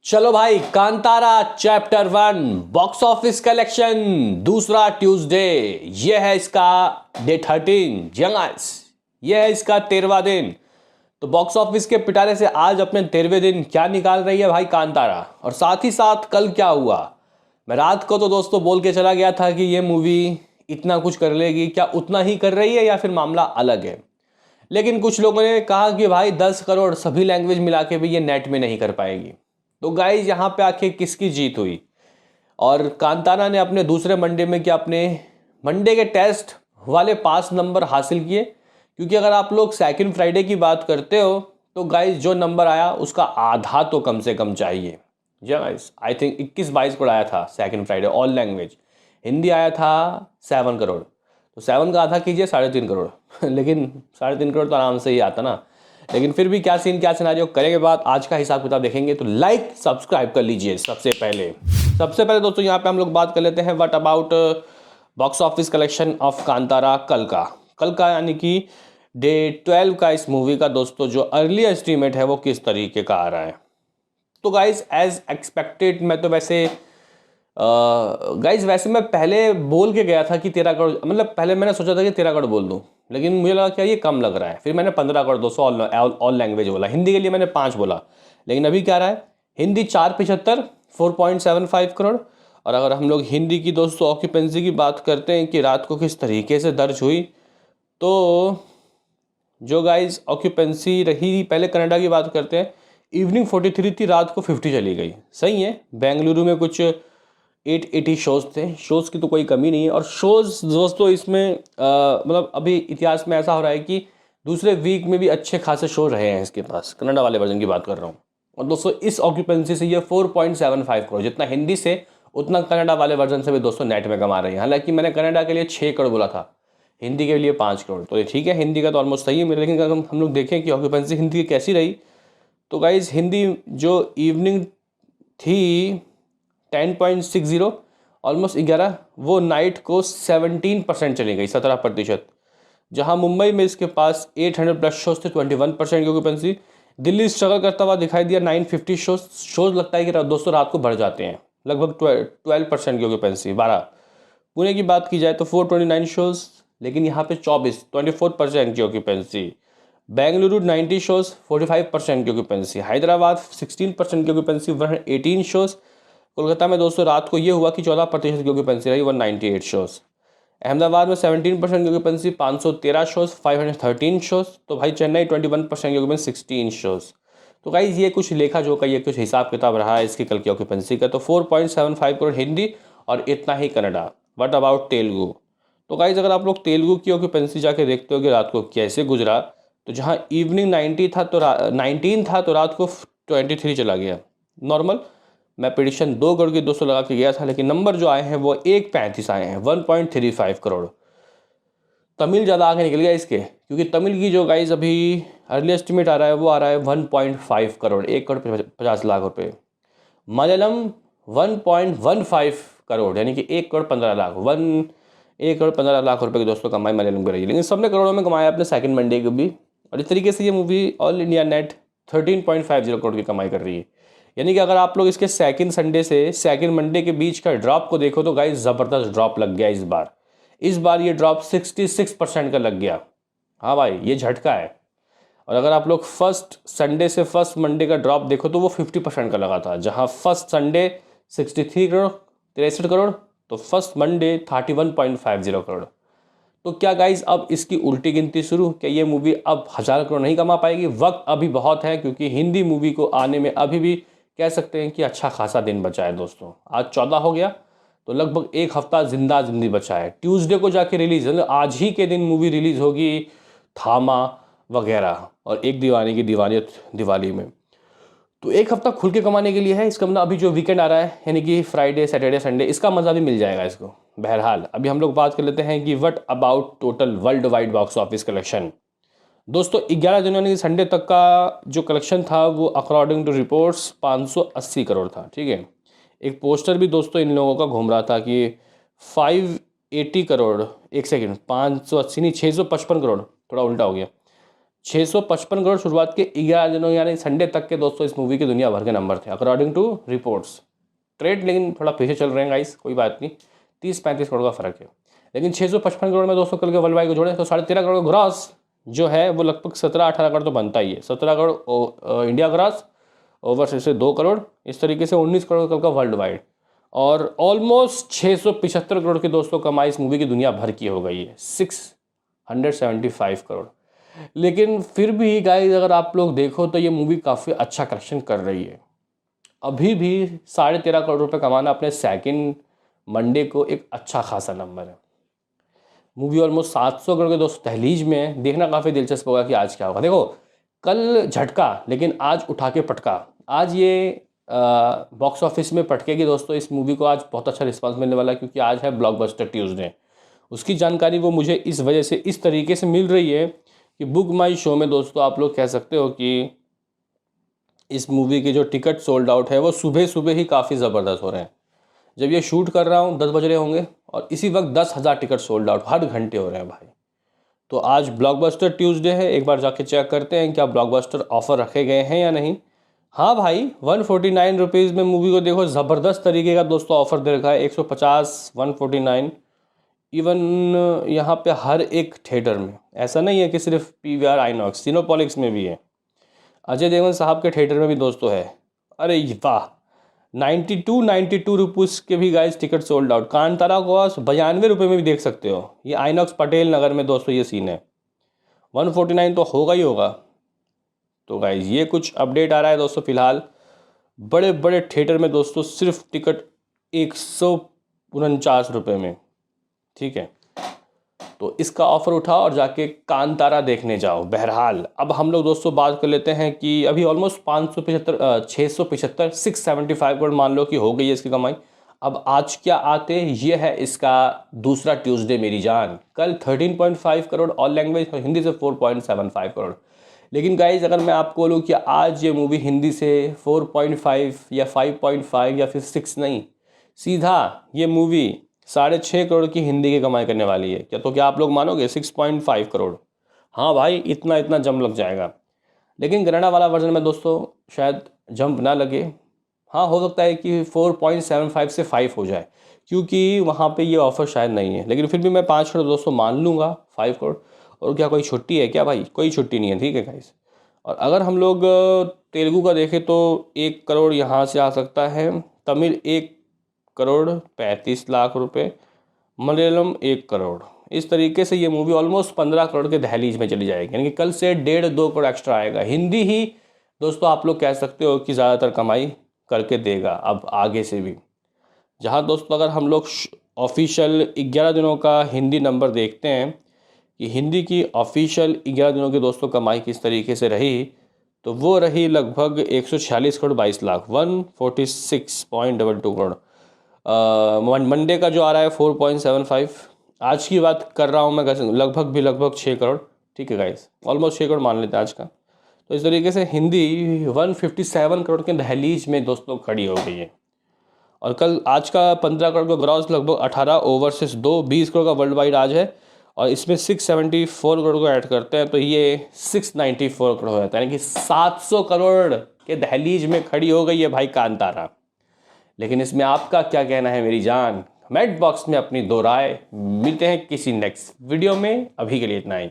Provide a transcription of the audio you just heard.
चलो भाई, Kantara chapter 1 box office collection दूसरा ट्यूसडे। ये है इसका डे 13 जंगाइस। ये है इसका 13वां दिन। तो बॉक्स ऑफिस के पिटारे से आज अपने 13वें दिन क्या निकाल रही है भाई कांतारा। और साथ ही साथ कल क्या हुआ, मैं रात को तो दोस्तों बोल के चला गया था कि ये मूवी इतना कुछ कर लेगी, क्या उतना ही कर रही है या फिर मामला अलग है। लेकिन कुछ लोगों ने कहा कि भाई 10 करोड़ सभी लैंग्वेज मिला के भी ये नेट में नहीं कर पाएगी। तो गाइज यहाँ पे आखिर किसकी जीत हुई। और कांतारा ने अपने दूसरे मंडे में क्या अपने मंडे के टेस्ट वाले पास नंबर हासिल किए। क्योंकि अगर आप लोग सेकंड फ्राइडे की बात करते हो तो गाइज जो नंबर आया उसका आधा तो कम से कम चाहिए। जी गाइज, आई थिंक 21-22 करोड़ आया था second Friday all language. Hindi आया था 7 करोड़। तो 7 का आधा कीजिए 3.5 करोड़ लेकिन 3.5 करोड़ तो आराम से ही आता ना। लेकिन फिर भी क्या सीन क्या सिनारियो करेंगे बात, आज का हिसाब किताब देखेंगे। तो लाइक सब्सक्राइब कर लीजिए। सबसे पहले दोस्तों यहाँ पे हम लोग बात कर लेते हैं what about box office collection of Kantara कल का यानी कि डे 12 का इस मूवी का दोस्तों जो अर्ली एस्टीमेट है वो किस तरीके का आ रहा है। तो गाइज एज एक्सपेक्टेड, मैं तो वैसे मैं पहले बोल के गया था कि 13 करोड़, मतलब पहले मैंने सोचा था कि 13 करोड़ बोल दूं। लेकिन मुझे लगा क्या ये कम लग रहा है, फिर मैंने 15 करोड़ दोस्तों ऑल लैंग्वेज बोला। हिंदी के लिए मैंने 5 बोला, लेकिन अभी क्या रहा है, हिंदी 475 4.75 करोड़। और अगर हम लोग हिंदी की दोस्तों ऑक्यूपेंसी की बात करते हैं कि रात को किस तरीके से दर्ज हुई, तो जो गाइज ऑक्यूपेंसी रही, पहले कनाडा की बात करते हैं। इवनिंग 43 थी, रात को 50 चली गई। सही है। बेंगलुरु में कुछ 880 शोज़ थे। शोज़ की तो कोई कमी नहीं है। और शोज़ दोस्तों इसमें मतलब अभी इतिहास में ऐसा हो रहा है कि दूसरे वीक में भी अच्छे खासे शो रहे हैं इसके पास। कन्नड़ा वाले वर्जन की बात कर रहा हूँ। और दोस्तों इस ऑक्यूपेंसी से ये 4.75 करोड़, जितना हिंदी से उतना कन्नड़ा वाले वर्जन से भी दोस्तों नेट में कमा रही है। हालांकि मैंने कन्नड़ा के लिए 6 करोड़ बोला था, हिंदी के लिए 5 करोड़। तो ये ठीक है, हिंदी का तो ऑलमोस्ट सही है मेरे। लेकिन अगर हम लोग देखें कि ऑक्यूपेंसी हिंदी की कैसी रही, तो गाइज हिंदी जो इवनिंग थी 10.60 ऑलमोस्ट 11, वो नाइट को 17% चली गई, 17%। जहां मुंबई में इसके पास 800 प्लस शोज थे, 21% की ऑक्यूपेंसी। दिल्ली स्ट्रगल करता हुआ दिखाई दिया, 950 शोज लगता है कि दोस्तों रात को बढ़ जाते हैं, लगभग 12% की ऑक्यूपेंसी, 12। पुणे की बात की जाए तो 429 शोज, लेकिन यहाँ पे 24% की ऑक्यूपेंसी। बेंगलुरु 90 शोज, 45% की ऑक्यूपेंसी। हैदराबाद 16% की ऑक्यूपेंसी, 118 शोज। कोलकाता में दोस्तों रात को ये हुआ कि 14% की ऑक्यूपेंसी रही, 198 शोज। अहमदाबाद में 17% की ऑक्यूपेंसी, 513 शोज, 513 शोज। तो भाई चेन्नई 21% की ऑक्यूपेंसी, 16 शोज। तो गाइज ये कुछ लेखा जोखा, ये कुछ हिसाब किताब रहा है इसकी कल की ऑक्यूपेंसी का। तो 4.75 करोड़ हिंदी और इतना ही कन्नड़ा। What about Telugu. तो गाइज अगर आप लोग तेलुगु की ऑक्यूपेंसी जाके देखते हो कि रात को कैसे गुजरा, तो जहाँ इवनिंग 19 था तो रात को 23 चला गया नॉर्मल। मैं प्रेडिक्शन 2 करोड़ की 200 लगा के गया था, लेकिन नंबर जो आए हैं वो 1.35 आए हैं, 1.35 करोड़। तमिल ज़्यादा आगे निकल गया इसके, क्योंकि तमिल की जो गाइज अभी अर्ली एस्टिमेट आ रहा है वो आ रहा है 1.5 करोड़, 1 करोड़ 50 लाख रुपए। मलयालम 1.15 करोड़, यानी कि 1 करोड़ 15 लाख, 1 करोड़ 15 लाख रुपए की दोस्तों कमाई मलयालम कर रही है। लेकिन सबने करोड़ों में कमाया अपने सेकंड मंडे को भी। और इस तरीके से ये movie all India net 13.50 crore की कमाई कर रही है। यानी कि अगर आप लोग इसके सेकंड संडे से सेकंड मंडे के बीच का ड्रॉप को देखो तो गाइस ज़बरदस्त ड्रॉप लग गया इस बार ये ड्रॉप 66% का लग गया। हाँ भाई, ये झटका है। और अगर आप लोग फर्स्ट संडे से फर्स्ट मंडे का ड्रॉप देखो तो वो 50% का लगा था। जहाँ फर्स्ट संडे 63 करोड़ 63 करोड़, तो फर्स्ट मंडे 31.50 करोड़। तो क्या गाइज अब इसकी उल्टी गिनती शुरू, क्या ये मूवी अब 1000 करोड़ नहीं कमा पाएगी? वक्त अभी बहुत है, क्योंकि हिंदी मूवी को आने में अभी भी कह सकते हैं कि अच्छा खासा दिन बचा है दोस्तों। आज 14 हो गया, तो लगभग एक हफ्ता जिंदी बचा है। ट्यूसडे को जाके रिलीज, आज ही के दिन मूवी रिलीज होगी थामा वगैरह, और एक दीवानी की दीवानियत दिवाली में। तो एक हफ्ता खुल के कमाने के लिए है। इसका मतलब अभी जो वीकेंड आ रहा है, यानी कि फ्राइडे सैटरडे संडे, इसका मज़ा भी मिल जाएगा इसको। बहरहाल अभी हम लोग बात कर लेते हैं कि what about total world wide box office collection. दोस्तों 11 जनवरी संडे तक का जो कलेक्शन था वो अकॉर्डिंग टू रिपोर्ट्स 580 करोड़ था। ठीक है। एक पोस्टर भी दोस्तों इन लोगों का घूम रहा था कि 580 करोड़, एक सेकेंड, 580 नहीं 655 करोड़, थोड़ा उल्टा हो गया। 655 करोड़ शुरुआत के 11 दिनों यानी संडे तक के दोस्तों इस मूवी के दुनिया भर के नंबर थे अकॉर्डिंग टू रिपोर्ट्स। ट्रेड लेकिन थोड़ा पीछे चल रहे हैं गाइस, कोई बात नहीं, 30-35 करोड़ का फर्क है। लेकिन 655 करोड़ में दोस्तों कल के वर्ल्ड वाइड को जोड़े तो 13.5 करोड़ ग्रॉस जो है वो लगभग 17-18 करोड़ तो बनता ही है। 17 करोड़ इंडिया ग्रॉस, ओवरसीज से 2 करोड़, इस तरीके से 19 करोड़ कल का वर्ल्ड वाइड, और ऑलमोस्ट 675 करोड़ की दोस्तों कमाई इस मूवी की दुनिया भर की हो गई है, 675 करोड़। लेकिन फिर भी गाइस अगर आप लोग देखो तो ये मूवी काफ़ी अच्छा कलेक्शन कर रही है। अभी भी 13.5 करोड़ रुपए कमाना अपने सेकंड मंडे को एक अच्छा खासा नंबर है। मूवी ऑलमोस्ट 700 करोड़ के दोस्तों दहलीज में है। देखना काफ़ी दिलचस्प होगा कि आज क्या होगा। देखो कल झटका लेकिन आज उठा के पटका। आज ये बॉक्स ऑफिस में पटकेगी दोस्तों। इस मूवी को आज बहुत अच्छा रिस्पांस मिलने वाला है क्योंकि आज है ब्लॉकबस्टर ट्यूसडे। उसकी जानकारी वो मुझे इस वजह से इस तरीके से मिल रही है कि बुक माई शो में दोस्तों आप लोग कह सकते हो कि इस मूवी के जो टिकट सोल्ड आउट है वो सुबह सुबह ही काफ़ी ज़बरदस्त हो रहे हैं। जब ये शूट कर रहा हूँ 10 बज रहे होंगे और इसी वक्त 10,000 टिकट सोल्ड आउट हर घंटे हो रहे हैं भाई। तो आज ब्लॉकबस्टर ट्यूसडे है, एक बार जाके चेक करते हैं क्या ब्लॉकबस्टर ऑफर रखे गए हैं या नहीं। हाँ भाई 149 रुपीज़ में मूवी को देखो, ज़बरदस्त तरीके का दोस्तों ऑफर दे रखा है। 150, 149, इवन यहाँ पे हर एक थिएटर में, ऐसा नहीं है कि सिर्फ PVR आइनॉक्स, सिनेपॉलिक्स में भी है। अजय देवगन साहब के थिएटर में भी दोस्तों है। अरे वाह, 92 रुपीज़ के भी guys ticket sold out. Kantara को 92 रुपये में भी देख सकते हो। ये आइनॉक्स पटेल नगर में दोस्तों ये सीन है। 149 तो होगा ही होगा। तो गाइस ये कुछ अपडेट आ रहा है दोस्तों फिलहाल। बड़े बड़े थिएटर में दोस्तों सिर्फ टिकट 149 रुपये में, ठीक है। तो इसका ऑफर उठाओ और जाके कांतारा देखने जाओ। बहरहाल अब हम लोग दोस्तों बात कर लेते हैं कि अभी ऑलमोस्ट 675 करोड़ मान लो कि हो गई है इसकी कमाई। अब आज क्या आते ये है इसका दूसरा ट्यूसडे मेरी जान। कल 13.5 करोड़ ऑल लैंग्वेज, हिंदी से 4.75 करोड़। लेकिन गाइज अगर मैं आपको बोलूँ कि आज ये मूवी हिंदी से 4.5 या 5.5 या फिर 6 नहीं, सीधा ये मूवी 6.5 करोड़ की हिंदी की कमाई करने वाली है। क्या आप लोग मानोगे 6.5 करोड़? हाँ भाई इतना जंप लग जाएगा। लेकिन कन्नड़ा वाला वर्जन में दोस्तों शायद जंप ना लगे। हाँ हो सकता है कि 4.75 से 5 हो जाए क्योंकि वहाँ पे ये ऑफ़र शायद नहीं है। लेकिन फिर भी मैं 5 करोड़ दोस्तों मान लूँगा, 5 करोड़। और क्या कोई छुट्टी है क्या भाई? कोई छुट्टी नहीं है, ठीक है गाइस। और अगर हम लोग तेलुगु का देखें तो 1 करोड़ यहाँ से आ सकता है, तमिल 1 करोड़ 35 लाख रुपए, मलयालम 1 करोड़। इस तरीके से ये मूवी ऑलमोस्ट 15 करोड़ के दहलीज में चली जाएगी, यानी कि कल से 1.5-2 करोड़ एक्स्ट्रा आएगा। हिंदी ही दोस्तों आप लोग कह सकते हो कि ज़्यादातर कमाई करके देगा अब आगे से भी। जहाँ दोस्तों अगर हम लोग ऑफिशियल 11 दिनों का हिंदी नंबर देखते हैं कि हिंदी की ऑफिशियल 11 दिनों की दोस्तों कमाई किस तरीके से रही, तो वो रही लगभग 146 करोड़ 22 लाख, 146.22 करोड़। मंडे का जो आ रहा है 4.75। आज की बात कर रहा हूँ मैं, लगभग 6 करोड़, ठीक है गाइस, ऑलमोस्ट 6 करोड़ मान लेते हैं आज का। तो इस तरीके से हिंदी 157 करोड़ के दहलीज में दोस्तों खड़ी हो गई है। और कल आज का 15 करोड़ का ग्रॉस, लगभग 18 ओवरसीज 2, 20 करोड़ का वर्ल्ड वाइड आज है। और इसमें 674 करोड़ को ऐड करते हैं तो ये 694 करोड़ हो जाता है, यानी कि 700 करोड़ के दहलीज में खड़ी हो गई है भाई कांतारा। लेकिन इसमें आपका क्या कहना है मेरी जान? कमेंट बॉक्स में अपनी दो राय। मिलते हैं किसी नेक्स्ट वीडियो में, अभी के लिए इतना ही।